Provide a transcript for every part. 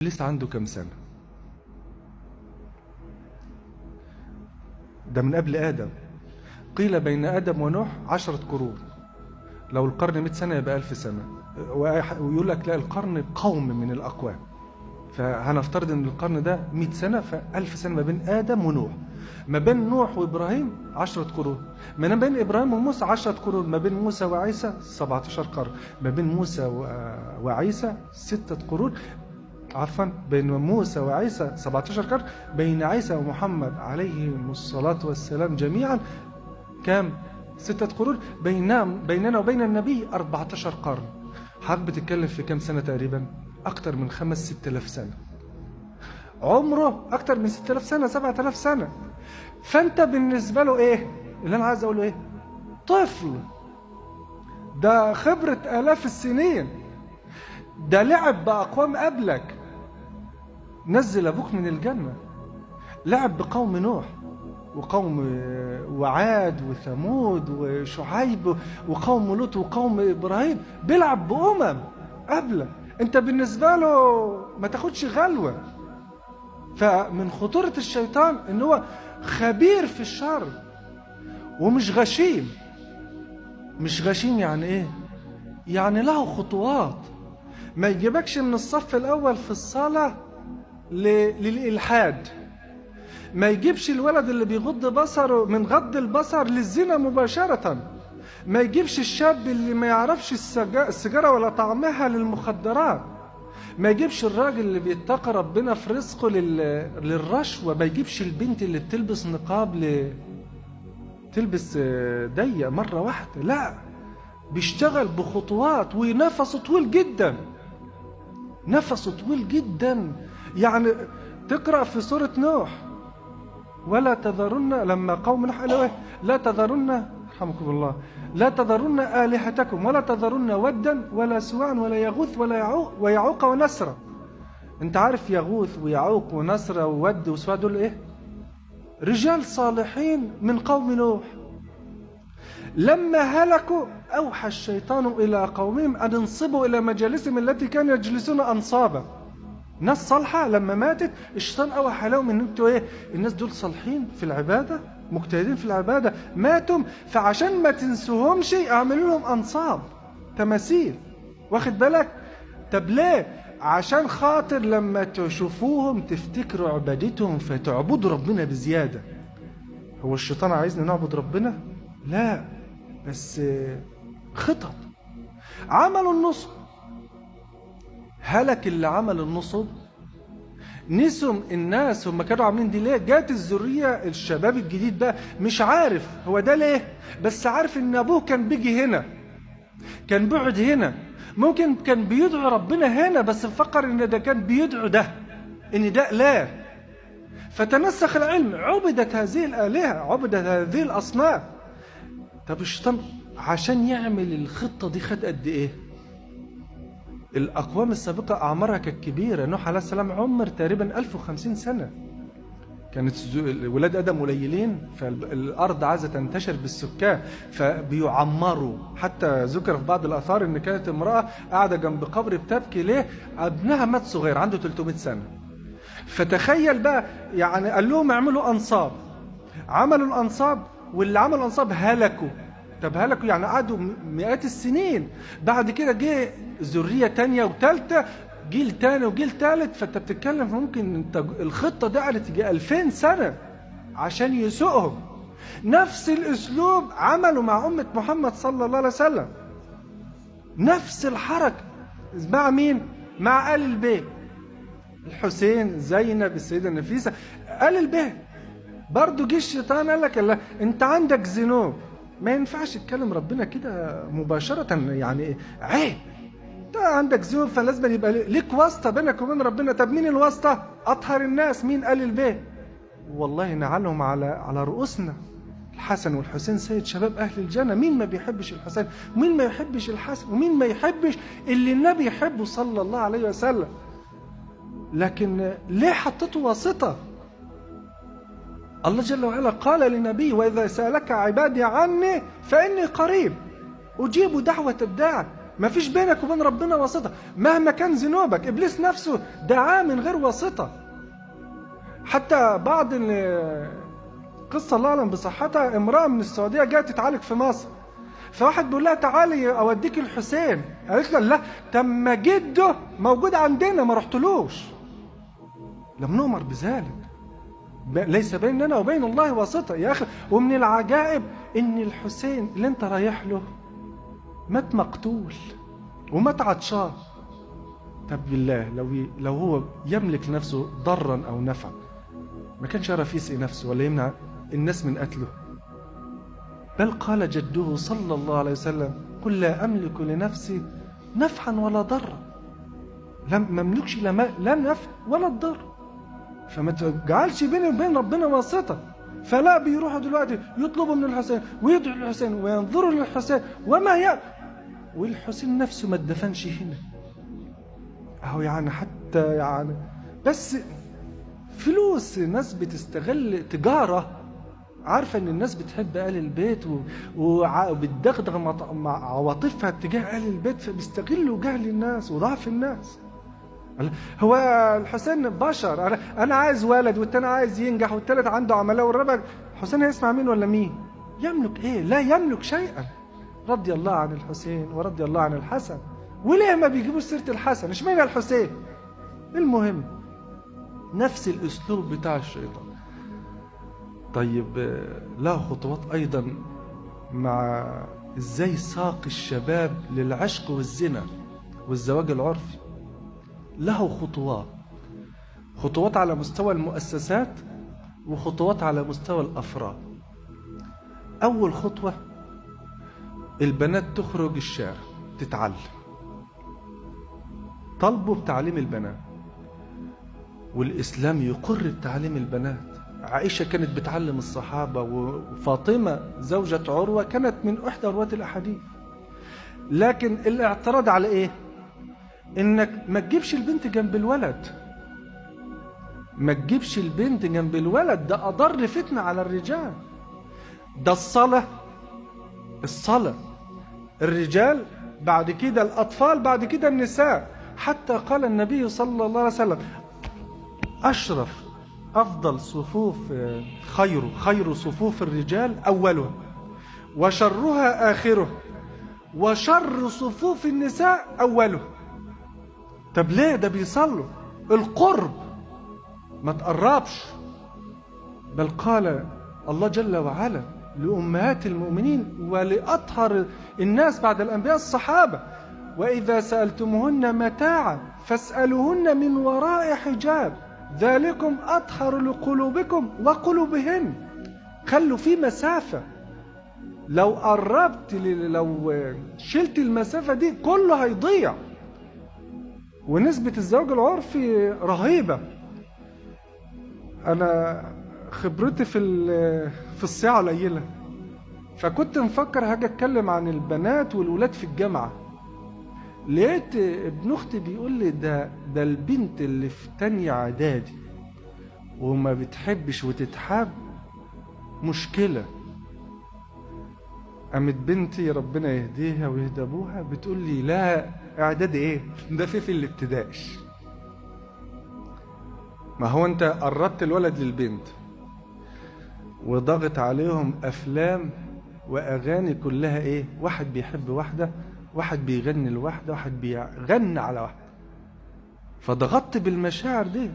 لسه عنده كام سنة؟ ده من قبل آدم. قيل بين آدم ونوح 10 قرون. لو القرن 100 سنة يبقى 1000 سنة. ويقول لك لا، القرن قوم من الأقوام. فهنفترض ان القرن ده 100 سنة، ف1000 سنة ما بين آدم ونوح. ما بين نوح وإبراهيم 10 قرون. ما بين إبراهيم وموسى 10 قرون. ما بين موسى وعيسى 17 قرن. ما بين موسى وعيسى 6 قرون. عفوا، بين موسى وعيسى 17 قرن. بين عيسى ومحمد عليهم الصلاة والسلام جميعا كام؟ 6 قرون. بيننا وبين النبي 14 قرن. حضرتك بتتكلم في كام سنة تقريبا؟ أكتر من 5-6000 سنة. عمره أكتر من 6000 سنة، 7000 سنة. فأنت بالنسبة له إيه؟ اللي أنا عايز أقوله إيه؟ طفل. ده خبرة آلاف السنين. ده لعب بأقوام قبلك. نزل أبوك من الجنة، لعب بقوم نوح وقوم وعاد وثمود وشعيب وقوم لوط وقوم إبراهيم. بيلعب بأمم قبلك. انت بالنسبة له ما تاخدش غلوة. فمن خطورة الشيطان ان هو خبير في الشر ومش غشيم. مش غشيم يعني ايه؟ يعني له خطوات. ما يجيبكش من الصف الاول في الصلاة للإلحاد. ما يجيبش الولد اللي بيغض بصره من غض البصر للزنا مباشرة. ما يجيبش الشاب اللي ما يعرفش السيجارة ولا طعمها للمخدرات. ما يجيبش الراجل اللي بيتقي ربنا في رزقه للرشوة. ما يجيبش البنت اللي بتلبس نقاب تلبس ضيق مرة واحدة. لا، بيشتغل بخطوات ونفسه طويل جدا. نفسه طويل جدا. يعني تقرأ في سورة نوح: ولا تذرن، لما قوم نوح قالوا ايه؟ لا تذرن، رحمكم الله، لا تذرن آلهتكم ولا تذرن ودا ولا سواعا ولا يغوث ويعوق ونسرا. انت عارف يغوث ويعوق ونسرا وود وسواع دول ايه؟ رجال صالحين من قوم نوح. لما هلكوا أوحى الشيطان إلى قومهم أن انصبوا إلى مجالسهم التي كانوا يجلسون أنصابا. ناس صالحة لما ماتت الشيطان أوحى لهم ان انتوا ايه؟ الناس دول صالحين في العبادة، مجتهدين في العبادة، ماتوا، فعشان ما تنسوهمش اعملوا لهم أنصاب، تماثيل. واخد بالك؟ طب ليه؟ عشان خاطر لما تشوفوهم تفتكروا عبادتهم فتعبدوا ربنا بزيادة. هو الشيطان عايزنا نعبد ربنا؟ لا، بس خطط. عملوا النصب. هلك اللي عمل النصب. نسوا الناس هم كانوا عاملين دي ليه. جات الذرية الشباب الجديد بقى مش عارف هو ده ليه، بس عارف ان ابوه كان بيجي هنا، كان بيقعد هنا، ممكن كان بيدعو ربنا هنا، بس مفكر ان ده كان بيدعو ده، ان ده لا. فتنسخ العلم. عبدت هذه الآلهة، عبدت هذه الأصنام. طب الشيطان عشان يعمل الخطة دي خد قد ايه؟ الأقوام السابقة أعمارها كانت كبيرة. نوح عليه السلام عمر تقريبا 1050 سنة. كانت ولاد آدم قليلين، فالأرض عايزة تنتشر بالسكان فبيعمروا. حتى ذكر في بعض الآثار إن كانت امرأة قاعدة جنب قبر بتبكي ليه؟ ابنها مات صغير عنده 300 سنة. فتخيل بقى، يعني قال لهم اعملوا أنصاب. عملوا الأنصاب، واللي عملوا الأنصاب هلكوا. طب هلكوا يعني قعدوا مئات السنين. بعد كده جه ذرية تانية وثالثة، جيل تاني وجيل ثالث. فانت بتتكلم ممكن انت الخطة دي قعدت تيجي 2000 سنة عشان يسوقهم. نفس الاسلوب عملوا مع أمة محمد صلى الله عليه وسلم. نفس الحركة. مع مين؟ مع آل البيت. الحسين، زينب، السيدة النفيسة، آل البيت. برضو جه الشيطان قال لك لا، انت عندك ذنوب، ما ينفعش تكلم ربنا كده مباشرة، يعني عيب. انت عندك ذنوب فلازم يبقى ليك واسطة بينك وبين ربنا. طب مين الواسطة؟ أطهر الناس. مين؟ آل البيت. والله نعلهم على رؤوسنا. الحسن والحسين سيد شباب أهل الجنة. مين ما بيحبش الحسين؟ ومين ما يحبش الحسن؟ ومين ما يحبش اللي النبي يحبه صلى الله عليه وسلم؟ لكن ليه حطته واسطة؟ الله جل وعلا قال لنبيه: وإذا سألك عبادي عني فإني قريب أجيب دعوة الداع ما فيش بينك وبين ربنا واسطة مهما كان ذنوبك. إبليس نفسه دعاه من غير واسطة. حتى بعض قصة الله أعلم بصحتها، امرأة من السعودية جاءت تتعالج في مصر، فواحد بيقول لها تعالي أوديك الحسين، قالت له لا، تم جده موجود عندنا ما رحتلوش. لم نؤمر بذلك، ليس بيننا وبين الله واسطة يا أخي. ومن العجائب إن الحسين اللي أنت رايح له مات مقتول ومات عطشان. طب بالله لو هو يملك نفسه ضرا أو نفعا ما كانش يعرف يسقي نفسه ولا يمنع الناس من قتله. بل قال جده صلى الله عليه وسلم: قل لا أملك لنفسي نفعا ولا ضرا. ما املكش لا نفع ولا الضر، فما تجعلش بيني وبين ربنا واسطة. فلا بيروحوا دلوقتي يطلبوا من الحسين ويدعوا للحسين وينظروا للحسين والحسين نفسه ما اتدفنش هنا اهو. يعني حتى يعني بس فلوس، ناس بتستغل تجارة، عارفة ان الناس بتحب آل البيت وبتدغدغ مع عواطفها تجاه آل البيت، فبيستغلوا جهل الناس وضعف الناس. هو الحسين بشر، انا عايز ولد والتاني عايز ينجح والتالت عنده عملاء والرابع، الحسين هيسمع مين ولا مين؟ يملك ايه؟ لا يملك شيئا. رضي الله عن الحسين ورضي الله عن الحسن. وليه ما بيجيبوش سيرة الحسن؟ اشمعنى الحسين؟ المهم نفس الاسلوب بتاع الشيطان. طيب له خطوات ايضا مع ازاي ساق الشباب للعشق والزنا والزواج العرفي. له خطوات على مستوى المؤسسات وخطوات على مستوى الافراد. اول خطوة البنات تخرج الشارع تتعلم، طلبوا بتعليم البنات، والإسلام يقر بتعليم البنات. عائشة كانت بتعلم الصحابة، وفاطمة زوجة عروة كانت من إحدى رواة الأحاديث. لكن الاعتراض على إيه؟ إنك ما تجيبش البنت جنب الولد، ما تجيبش البنت جنب الولد، ده أضر فتنة على الرجال. ده الصلاة الرجال، بعد كده الأطفال، بعد كده النساء. حتى قال النبي صلى الله عليه وسلم: أشرف أفضل صفوف خير صفوف الرجال أولها وشرها آخره وشر صفوف النساء أوله. طب ليه؟ ده بيصلوا القرب، ما تقربش. بل قال الله جل وعلا لأمهات المؤمنين ولأطهر الناس بعد الأنبياء الصحابة: وإذا سألتموهن متاعا فاسألوهن من وراء حجاب ذلكم أطهر لقلوبكم وقلوبهن. خلوا في مسافة، لو قربت لو شلت المسافة دي كله هيضيع. ونسبة الزواج العرفي رهيبة. أنا خبرتي في الساعة قليلة، فكنت مفكر هاجي أتكلم عن البنات والولاد في الجامعة. لقيت ابن أختي بيقول لي ده البنت اللي في تانية إعدادي وما بتحبش وتتحب مشكلة. قامت بنتي ربنا يهديها ويهدى ابوها بتقول لي: لا إعدادي إيه؟ ده في الابتدائي. ما هو أنت قربت الولد للبنت وضغط عليهم أفلام وأغاني كلها إيه؟ واحد بيحب واحدة، واحد بيغني لواحدة، واحد بيغني على واحدة، فضغطت بالمشاعر دي.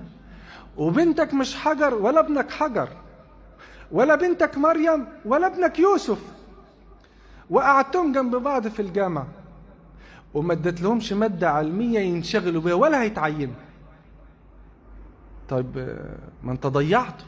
وبنتك مش حجر ولا ابنك حجر، ولا بنتك مريم ولا ابنك يوسف، وقعدتهم جنب بعض في الجامعة وما ادت لهمش مادة علمية ينشغلوا بيها ولا هيتعينوا. طيب ما انت ضيعته.